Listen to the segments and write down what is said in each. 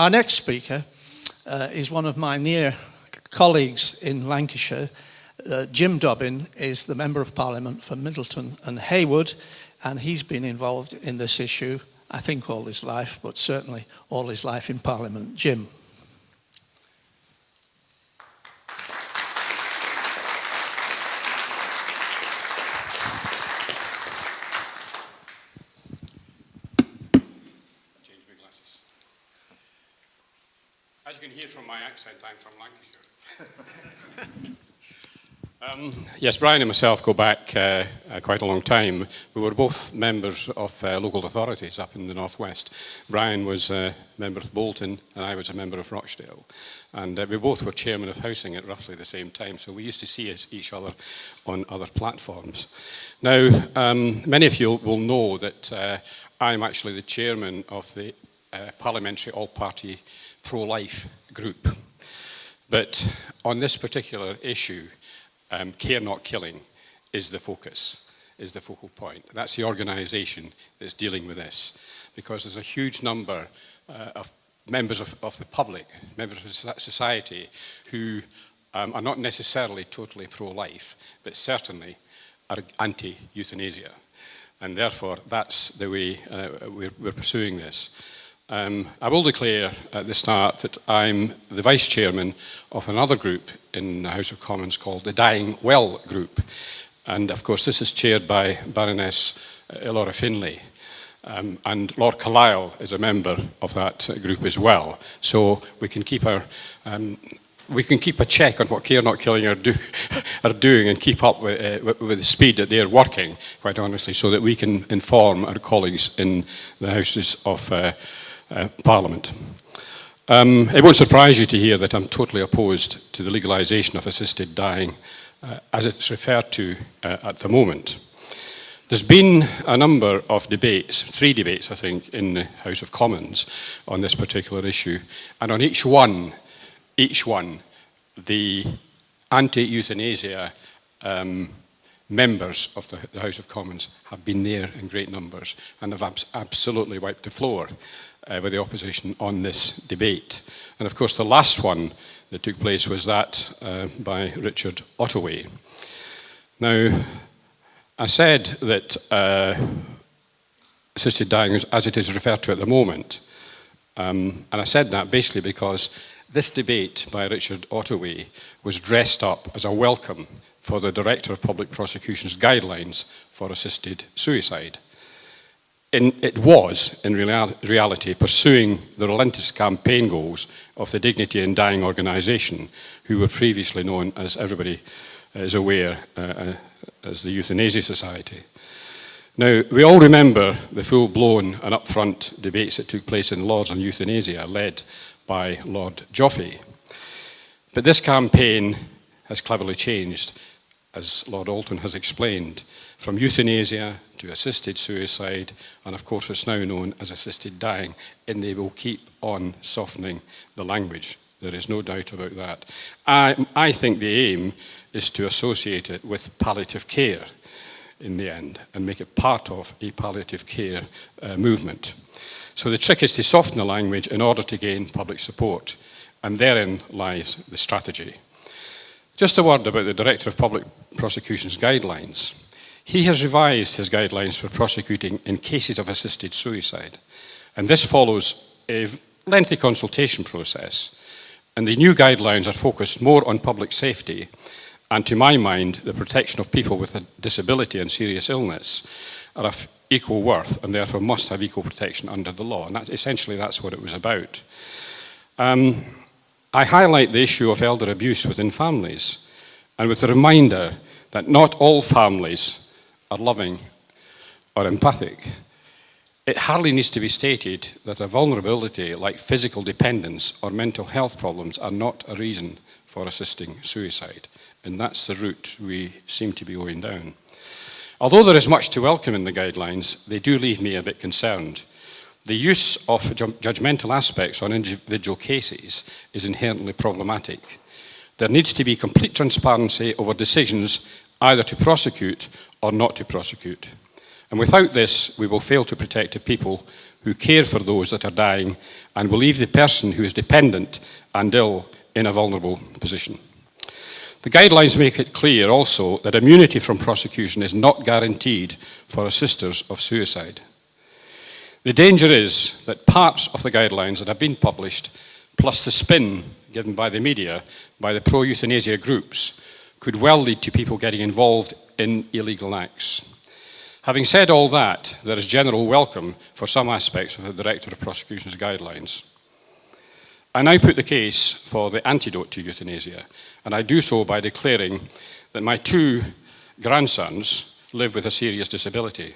Our next speaker is one of my near colleagues in Lancashire. Jim Dobbin is the Member of Parliament for Middleton and Haywood, and he's been involved in this issue, I think, all his life, but certainly all his life in Parliament. Jim. As you can hear from my accent, I'm from Lancashire. Yes, Brian and myself go back quite a long time. We were both members of local authorities up in the northwest. Brian was a member of Bolton and I was a member of Rochdale. And we both were chairman of housing at roughly the same time, so we used to see each other on other platforms. Now, many of you will know that I'm actually the chairman of the parliamentary all-party pro-life group. But on this particular issue, care not killing is the focus, is the focal point. That's the organisation that's dealing with this, because there's a huge number of members of the public, members of society, who are not necessarily totally pro-life, but certainly are anti-euthanasia. And therefore, that's the way we're pursuing this. I will declare at the start that I'm the vice chairman of another group in the House of Commons called the Dying Well Group. And of course, this is chaired by Baroness Laura Finlay. And Lord Carlisle is a member of that group as well. So we can keep a check on what Care Not Killing are doing and keep up with the speed that they're working, quite honestly, so that we can inform our colleagues in the Houses of Parliament. It won't surprise you to hear that I'm totally opposed to the legalisation of assisted dying as it's referred to at the moment. There's been a number of debates, 3 debates I think, in the House of Commons on this particular issue, and on each one, the anti-euthanasia members of the House of Commons have been there in great numbers and have absolutely wiped the floor with the opposition on this debate. And of course the last one that took place was that by Richard Ottaway. Now, I said that assisted dying, as it is referred to at the moment, and I said that basically because this debate by Richard Ottaway was dressed up as a welcome for the Director of Public Prosecution's guidelines for assisted suicide. It was, in reality, pursuing the relentless campaign goals of the Dignity in Dying organisation, who were previously known, as everybody is aware, as the Euthanasia Society. Now, we all remember the full-blown and upfront debates that took place in Lords on euthanasia, led by Lord Joffe. But this campaign has cleverly changed, as Lord Alton has explained, from euthanasia to assisted suicide, and of course it's now known as assisted dying, and they will keep on softening the language. There is no doubt about that. I think the aim is to associate it with palliative care in the end, and make it part of a palliative care movement. So the trick is to soften the language in order to gain public support, and therein lies the strategy. Just a word about the Director of Public Prosecution's guidelines. He has revised his guidelines for prosecuting in cases of assisted suicide, and this follows a lengthy consultation process, and the new guidelines are focused more on public safety and, to my mind, the protection of people with a disability and serious illness are of equal worth and therefore must have equal protection under the law, and that's what it was about. I highlight the issue of elder abuse within families, and with a reminder that not all families are loving or empathic. It hardly needs to be stated that a vulnerability like physical dependence or mental health problems are not a reason for assisting suicide, and that's the route we seem to be going down. Although there is much to welcome in the guidelines, they do leave me a bit concerned. The use of judgmental aspects on individual cases is inherently problematic. There needs to be complete transparency over decisions either to prosecute or not to prosecute. And without this, we will fail to protect the people who care for those that are dying and will leave the person who is dependent and ill in a vulnerable position. The guidelines make it clear also that immunity from prosecution is not guaranteed for assisters of suicide. The danger is that parts of the guidelines that have been published, plus the spin given by the media, by the pro-euthanasia groups, could well lead to people getting involved in illegal acts. Having said all that, there is general welcome for some aspects of the Director of Prosecution's guidelines. I now put the case for the antidote to euthanasia, and I do so by declaring that my 2 grandsons live with a serious disability.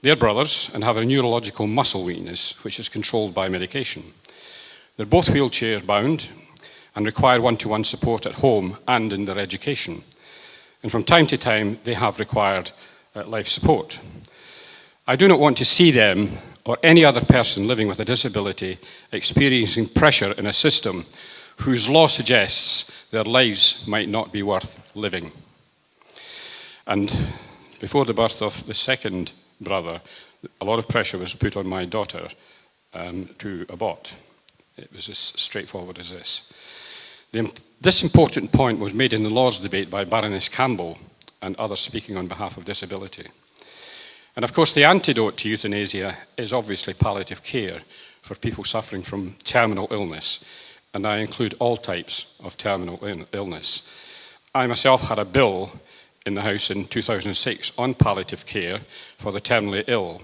They're brothers and have a neurological muscle weakness, which is controlled by medication. They're both wheelchair bound and require one-to-one support at home and in their education. And from time to time, they have required life support. I do not want to see them or any other person living with a disability experiencing pressure in a system whose law suggests their lives might not be worth living. And before the birth of the second brother, a lot of pressure was put on my daughter to abort. It was as straightforward as this. This important point was made in the Lord's debate by Baroness Campbell and others speaking on behalf of disability. And of course, the antidote to euthanasia is obviously palliative care for people suffering from terminal illness, and I include all types of terminal illness. I myself had a bill in the House in 2006 on palliative care for the terminally ill.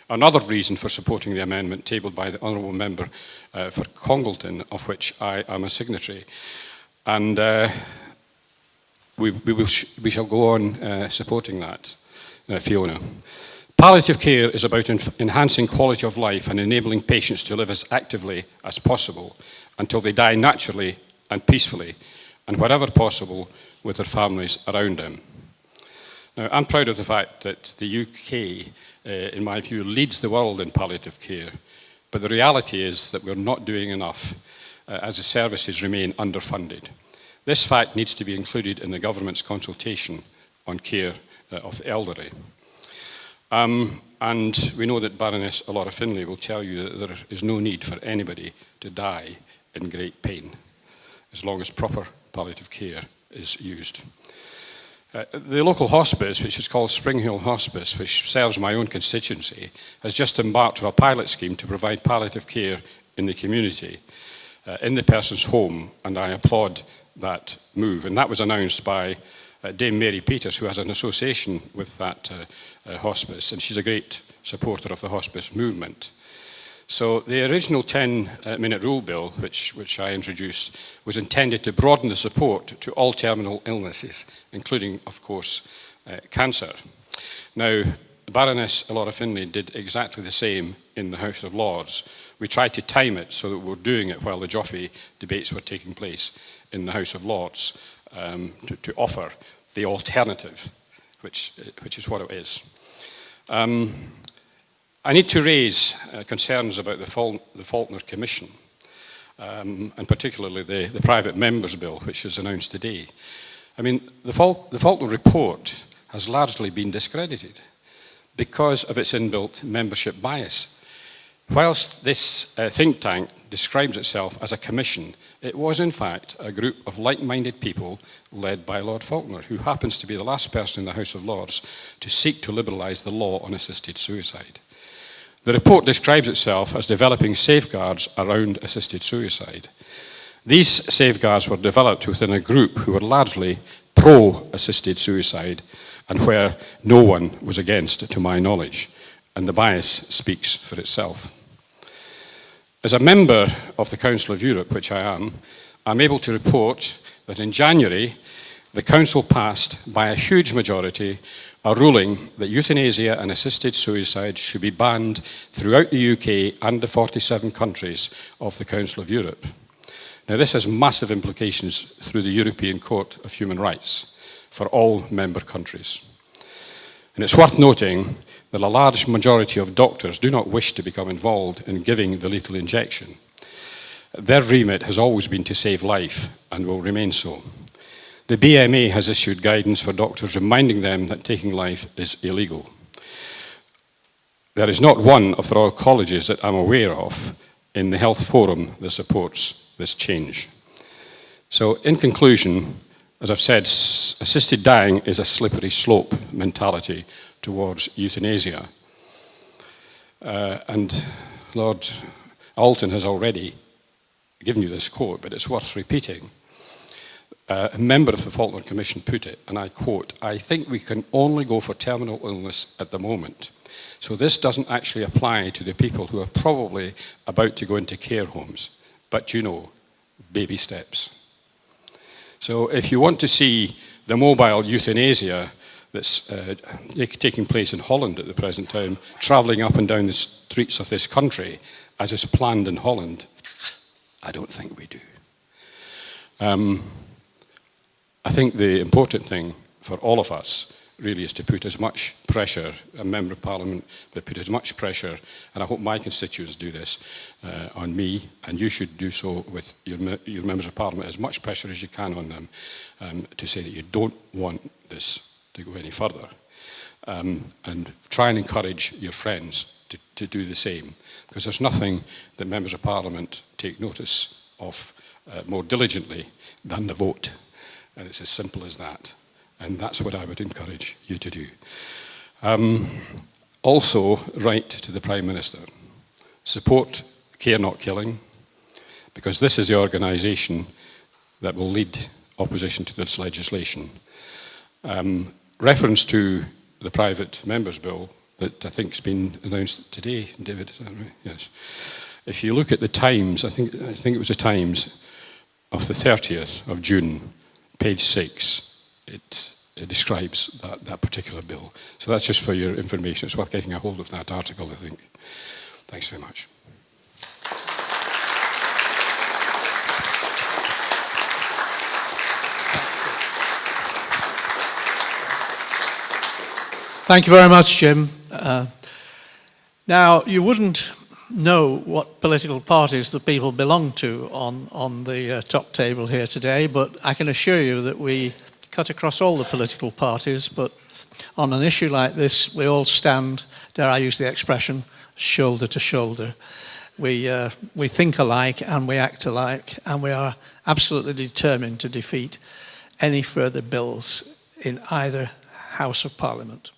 Another reason for supporting the amendment tabled by the Honourable Member for Congleton, of which I am a signatory. And we shall go on supporting that, Fiona. Palliative care is about enhancing quality of life and enabling patients to live as actively as possible until they die naturally and peacefully, and wherever possible with their families around them. Now, I'm proud of the fact that the UK, in my view, leads the world in palliative care, but the reality is that we're not doing enough as the services remain underfunded. This fact needs to be included in the government's consultation on care of the elderly. And we know that Baroness Laura Finlay will tell you that there is no need for anybody to die in great pain, as long as proper palliative care is used. The local hospice, which is called Spring Hill Hospice, which serves my own constituency, has just embarked on a pilot scheme to provide palliative care in the community, in the person's home, and I applaud that move. And that was announced by Dame Mary Peters, who has an association with that hospice, and she's a great supporter of the hospice movement. So the original 10-minute rule bill, which I introduced, was intended to broaden the support to all terminal illnesses, including, of course, cancer. Now, Baroness Laura Finlay did exactly the same in the House of Lords. We tried to time it so that we were doing it while the Joffrey debates were taking place in the House of Lords, to offer the alternative, which is what it is. I need to raise concerns about the Faulkner Commission, and particularly the private members bill, which is announced today. I mean, the Faulkner report has largely been discredited because of its inbuilt membership bias. Whilst this think tank describes itself as a commission, it was in fact a group of like-minded people led by Lord Faulkner, who happens to be the last person in the House of Lords to seek to liberalise the law on assisted suicide. The report describes itself as developing safeguards around assisted suicide. These safeguards were developed within a group who were largely pro-assisted suicide and where no one was against, to my knowledge, and the bias speaks for itself. As a member of the Council of Europe, which I am, I'm able to report that in January, the Council passed by a huge majority a ruling that euthanasia and assisted suicide should be banned throughout the UK and the 47 countries of the Council of Europe. Now, this has massive implications through the European Court of Human Rights for all member countries. And it's worth noting that a large majority of doctors do not wish to become involved in giving the lethal injection. Their remit has always been to save life and will remain so. The BMA has issued guidance for doctors reminding them that taking life is illegal. there is not one of the Royal Colleges that I'm aware of in the Health Forum that supports this change. So in conclusion, as I've said, assisted dying is a slippery slope mentality towards euthanasia. And Lord Alton has already given you this quote, but it's worth repeating. A member of the Faulkner Commission put it, and I quote, "I think we can only go for terminal illness at the moment. So this doesn't actually apply to the people who are probably about to go into care homes, but you know, baby steps." So if you want to see the mobile euthanasia that's taking place in Holland at the present time, travelling up and down the streets of this country, as is planned in Holland, I don't think we do. I think the important thing for all of us really is to put as much pressure, a Member of Parliament, but put as much pressure, and I hope my constituents do this, on me, and you should do so with your Members of Parliament, as much pressure as you can on them, to say that you don't want this to go any further. And try and encourage your friends to do the same, because there's nothing that Members of Parliament take notice of more diligently than the vote. And it's as simple as that. And that's what I would encourage you to do. Also, write to the Prime Minister. Support Care Not Killing, because this is the organisation that will lead opposition to this legislation. Reference to the private members' bill that I think has been announced today, David, is that right? Yes. If you look at the Times, I think it was the Times of the 30th of June, page 6, it describes that particular bill. So that's just for your information. It's worth getting a hold of that article, I think. Thanks very much. Thank you very much, Jim. Now, you wouldn't know what political parties the people belong to on the top table here today, but I can assure you that we cut across all the political parties, but on an issue like this, we all stand, dare I use the expression, shoulder to shoulder. We think alike and we act alike, and we are absolutely determined to defeat any further bills in either House of Parliament.